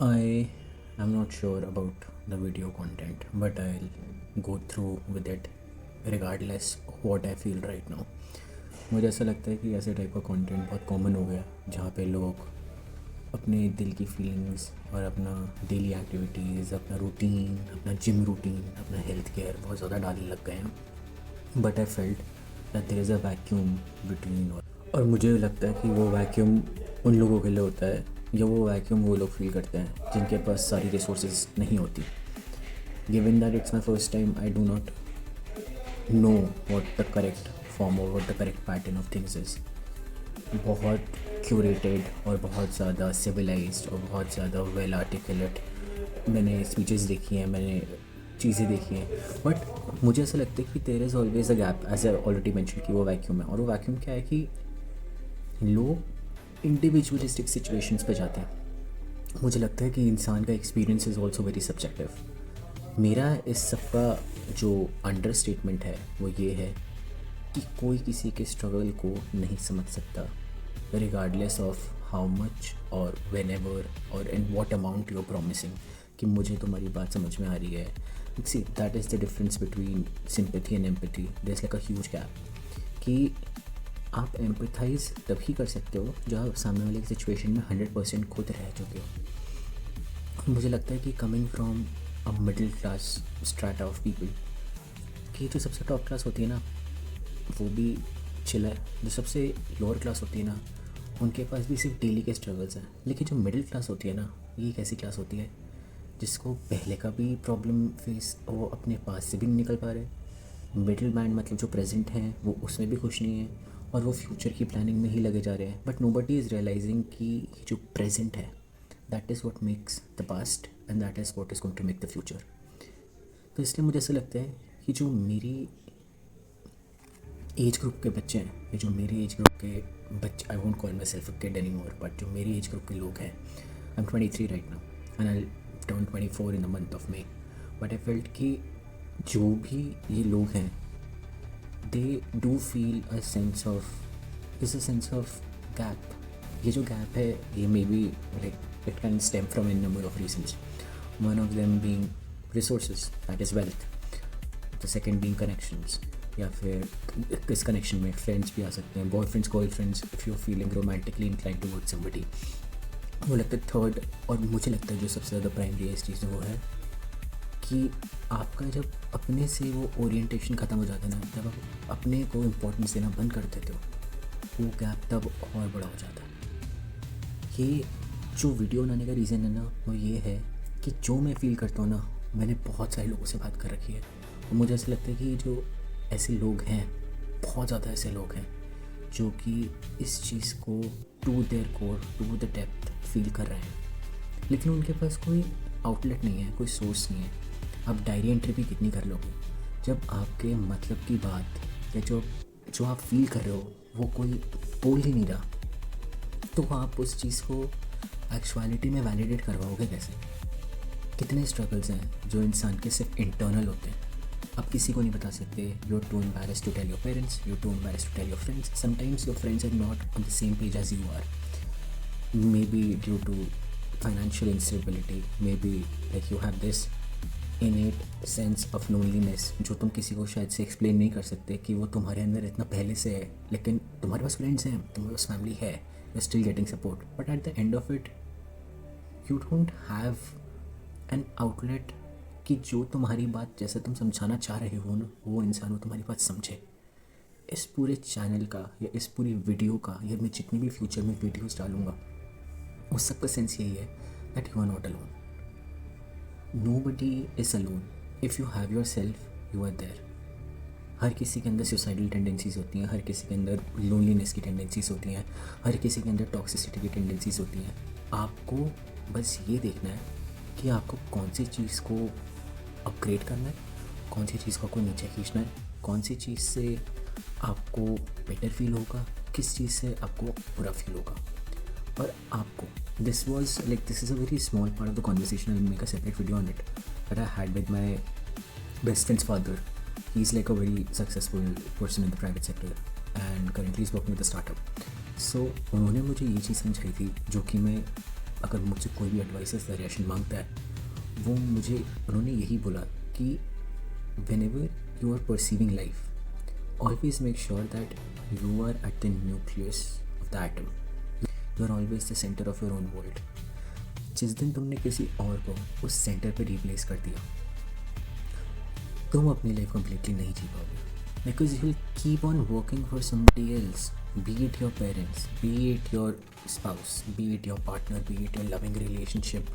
I am not sure about the video content, but I'll go through with it regardless of what I feel right now. मुझे ऐसा लगता है कि ऐसे type का content बहुत कॉमन हो गया जहाँ पे लोग अपने दिल की फीलिंग्स और अपना डेली एक्टिविटीज़, अपना रूटीन, अपना जिम रूटीन, अपना हेल्थ केयर बहुत ज़्यादा डालने लग गए हैं. But I felt that there is a vacuum between. और मुझे लगता है कि वो वैक्यूम उन लोगों के लिए होता है या वो वैक्यूम वो लोग फील करते हैं जिनके पास सारी रिसोर्सेज नहीं होती. Given that it's my first time, I do not know what the correct form और what the correct pattern of things is. बहुत क्यूरेटेड और बहुत ज़्यादा सिविलाइज्ड और बहुत ज़्यादा वेल आर्टिकुलेट मैंने स्पीचेस देखी हैं, मैंने चीज़ें देखी हैं. बट मुझे ऐसा लगता है कि there is always a gap, as I already mention कि वो वैक्यूम है. और वो वैक्यूम क्या है कि लोग इंडिविजुअलिस्टिक सिचुएशंस पे जाते हैं. मुझे लगता है कि इंसान का experience is also very subjective. मेरा इस सब का जो अंडर स्टेटमेंट है वो ये है कि कोई किसी के स्ट्रगल को नहीं समझ सकता रिगार्डलेस ऑफ हाउ मच और वेन एवर और in what amount you are promising कि मुझे तुम्हारी बात समझ में आ रही है. See that is the difference between sympathy and empathy. There is like a huge gap कि आप एम्पथाइज तभी कर सकते हो जब आप सामने वाले की सिचुएशन में 100% खुद रह चुके हो. मुझे लगता है कि coming from a middle class strata of people, कि जो सबसे टॉप क्लास होती है ना वो भी चिल है, जो सबसे लोअर क्लास होती है ना उनके पास भी सिर्फ डेली के स्ट्रगल्स हैं. लेकिन जो मिडिल क्लास होती है ना, ये एक ऐसी क्लास होती है जिसको पहले का भी प्रॉब्लम फेस, वो अपने पास से भी नहीं निकल पा रहे. मिडिल मैन मतलब जो प्रेजेंट हैं वो उसमें भी खुश नहीं है और वो फ्यूचर की प्लानिंग में ही लगे जा रहे हैं. बट नोबडी इज़ रियलाइजिंग कि ये जो प्रेजेंट है that is what makes the past and that is what is going to make the future. तो इसलिए मुझे ऐसा लगता है कि जो मेरी एज ग्रुप के बच्चे हैं, ये जो मेरी एज ग्रुप के बच्चे, I won't call my self a kid any more, but जो मेरी एज ग्रुप के लोग हैं, I am 23 right now and I turn 24 in the month of May. But I felt कि जो भी ये लोग हैं they do feel a sense of, is a sense of gap. ये जो gap है ये may be like it can stem from a number of reasons. One of them being resources, that is wealth. The second being connections, या फिर इस connection में friends भी आ सकते हैं, boyfriends, girlfriends, if you feeling romantically inclined towards somebody. वो लगता है थर्ड, और मुझे लगता है जो सबसे ज़्यादा प्राइमरी चीज़ है वो है कि आपका जब अपने से वो ओरिएंटेशन ख़त्म हो जाता है ना, जब आप अपने को इम्पोर्टेंस देना बंद कर देते हो, वो गैप तब और बड़ा हो जाता है. ये जो वीडियो बनाने का रीज़न है ना वो ये है कि जो मैं फ़ील करता हूँ ना, मैंने बहुत सारे लोगों से बात कर रखी है और मुझे ऐसा लगता है कि जो ऐसे लोग हैं, बहुत ज़्यादा ऐसे लोग हैं जो कि इस चीज़ को to their core, to the depth feel कर रहे हैं, लेकिन उनके पास कोई आउटलेट नहीं है, कोई सोर्स नहीं है. आप डायरी एंट्री भी कितनी कर लोगे जब आपके मतलब की बात या जो आप फील कर रहे हो वो कोई बोल ही नहीं रहा, तो आप उस चीज़ को एक्चुअलिटी में वैलिडेट करवाओगे कैसे? कितने स्ट्रगल्स हैं जो इंसान के सिर्फ इंटरनल होते हैं, आप किसी को नहीं बता सकते. You are too embarrassed to tell your parents, you are too embarrassed to tell your friends. Sometimes your friends are not on the same page as you are, may be due to financial instability, maybe like you have this innate sense of loneliness जो तुम किसी को शायद से explain नहीं कर सकते कि वो तुम्हारे अंदर इतना पहले से है, लेकिन तुम्हारे पास फ्रेंड्स हैं, तुम्हारे पास फैमिली है, you are still getting support. But at the end of it you don't have an outlet कि जो तुम्हारी बात जैसे तुम समझाना चाह रहे हो ना, वो इंसान वो तुम्हारी बात समझे. इस पूरे चैनल का या इस पूरी वीडियो का या मैं जितनी भी फ्यूचर में वीडियोज़ डालूँगा उस सब का सेंस यही है that you are not alone. Nobody is alone. If you have yourself you are there. हर किसी के अंदर सुसाइडल टेंडेंसीज़ होती हैं, हर किसी के अंदर लोनलीनेस की टेंडेंसीज़ होती हैं, हर किसी के अंदर टॉक्सिसिटी की टेंडेंसीज़ होती हैं. आपको बस ये देखना है कि आपको कौन सी चीज़ को अपग्रेड करना है, कौन सी चीज़ को आपको नीचे खींचना है, कौन सी चीज़ से आपको बेटर फील होगा, किस चीज़ से आपको बुरा फील होगा. और आपको this is a very small part of the conversation. I'll make a separate video on it that I had with my best friend's father. He's like a very successful person in the private sector and currently he's working with a startup. So उन्होंने मुझे ये चीज़ समझाई थी जो कि मैं अगर मुझसे कोई भी एडवाइस सजेशन मांगता है, वो मुझे उन्होंने यही बोला कि whenever you are perceiving life, always make sure that you are at the nucleus of the atom. You are always the center of your own world. जिस दिन तुमने किसी और को उस सेंटर पे रिप्लेस कर दिया, तुम अपनी लाइफ कम्प्लीटली नहीं जी पाओगे, because you will keep on working for somebody else, be it your parents, be it your spouse, be it your partner, be it your loving relationship,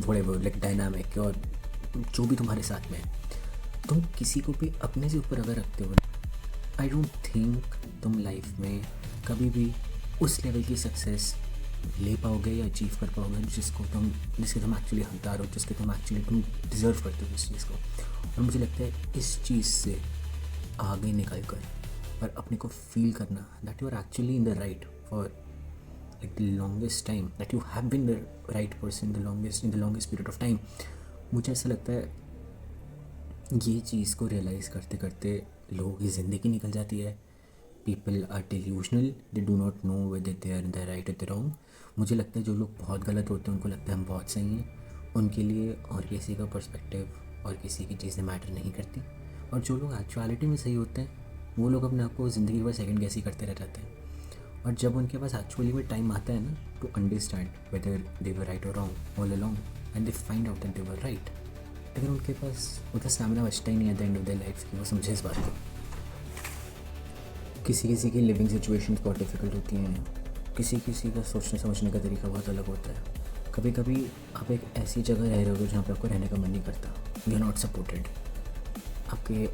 whatever, like dynamic, और जो भी तुम्हारे साथ में है, तुम किसी को भी अपने से ऊपर अगर रखते हो, आई डोंट थिंक तुम लाइफ में कभी भी उस लेवल की सक्सेस ले पाओगे या अचीव कर पाओगे जिसके तुम एक्चुअली हकदार हो, जिसके तुम डिज़र्व करते हो इस चीज़ को। और मुझे लगता है इस चीज़ से आगे निकल कर और अपने को फील करना that you are actually in the right for like the longest time, that you have been the right person in the longest period of time. मुझे ऐसा लगता है ये चीज़ को रियलाइज़ करते करते लोगों की ज़िंदगी निकल जाती है। People are delusional, they do not know whether they are in the right और द रॉन्ग। मुझे लगता है जो लोग बहुत गलत होते हैं उनको लगता है हम बहुत सही हैं, उनके लिए और किसी का पर्सपेक्टिव और किसी की चीज़ें मैटर नहीं करती। और जो लोग एक्चुअलिटी में सही होते हैं वो लोग अपने आप को ज़िंदगी भर सेकंड गेस ही करते रह जाते हैं। और जब उनके पास एक्चुअली में टाइम आता है ना to understand whether they were right और wrong all along and they find out that they were right, लेकिन उनके पास उतना स्टैमिना बचता ही नहीं at the end of their life कि वो समझे इस बात को। किसी की लिविंग सिचुएशंस बहुत डिफ़िकल्ट होती हैं, किसी का सोचने समझने का तरीका बहुत अलग होता है। कभी कभी आप एक ऐसी जगह रह रहे हो जहाँ पे आपको रहने का मन नहीं करता, यू आर नॉट सपोर्टेड। आपके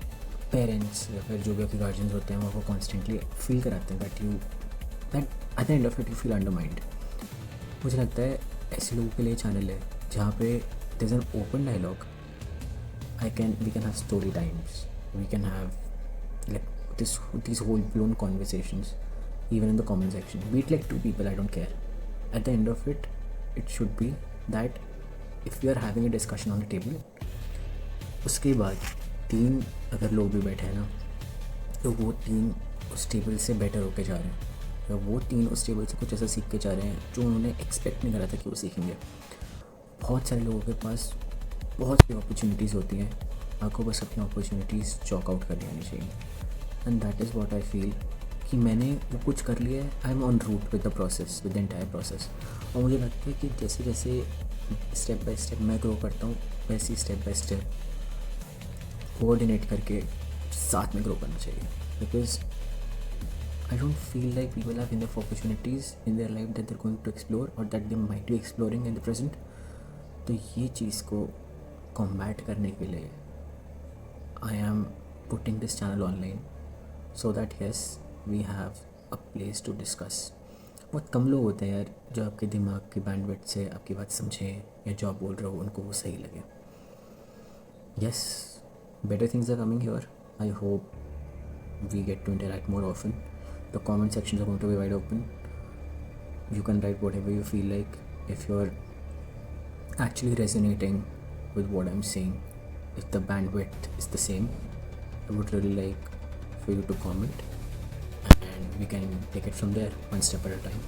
पेरेंट्स या फिर जो भी आपके गार्जियंस होते हैं वो आपको कॉन्स्टेंटली फील कराते हैं that at the end of it you feel undermined. मुझे लगता है ऐसे लोगों के लिए चैनल है जहाँ पे there is an open dialogue, we can have story times, we can have like these whole blown conversations even in the comment section, be it like two people, I don't care. At the end of it, it should be that if we are having a discussion on the table, उसके बाद 3 अगर लोग भी बैठे हैं ना तो वो 3 उस टेबल से बेटर होके जा रहे हैं, या वो 3 उस टेबल से कुछ ऐसा सीख के जा रहे हैं जो उन्होंने एक्सपेक्ट नहीं करा था कि वो सीखेंगे। बहुत सारे लोगों के पास बहुत सी अपॉर्चुनिटीज़ होती हैं, आपको बस अपनी अपॉर्चुनिटीज़ चॉक आउट कर लेनी चाहिए। And that is what I feel कि मैंने वो कुछ कर लिया है, I am on route with the process, with the entire process. और मुझे लगता है कि जैसे जैसे स्टेप बाय स्टेप मैं ग्रो करता हूँ, वैसे ही स्टेप बाय स्टेप कोऑर्डिनेट करके साथ में ग्रो करना चाहिए। Because I don't feel like people have enough opportunities in their life that they are going to explore और that they might be exploring in the present. तो ये चीज़ को कॉम्बैट करने के लिए I am putting this channel online so that yes we have a place to discuss. बहुत कम लोग होते हैं यार जो आपके दिमाग की बैंडविड्थ से आपकी बात समझें या जो आप बोल रहे हो उनको वो सही लगे। Yes, better things are coming here. I hope we get to interact more often. The comment sections are going to be wide open. You can write whatever you feel like. If you're actually resonating with what I'm saying, if the bandwidth is the same, I would really like for you to comment and we can take it from there, one step at a time.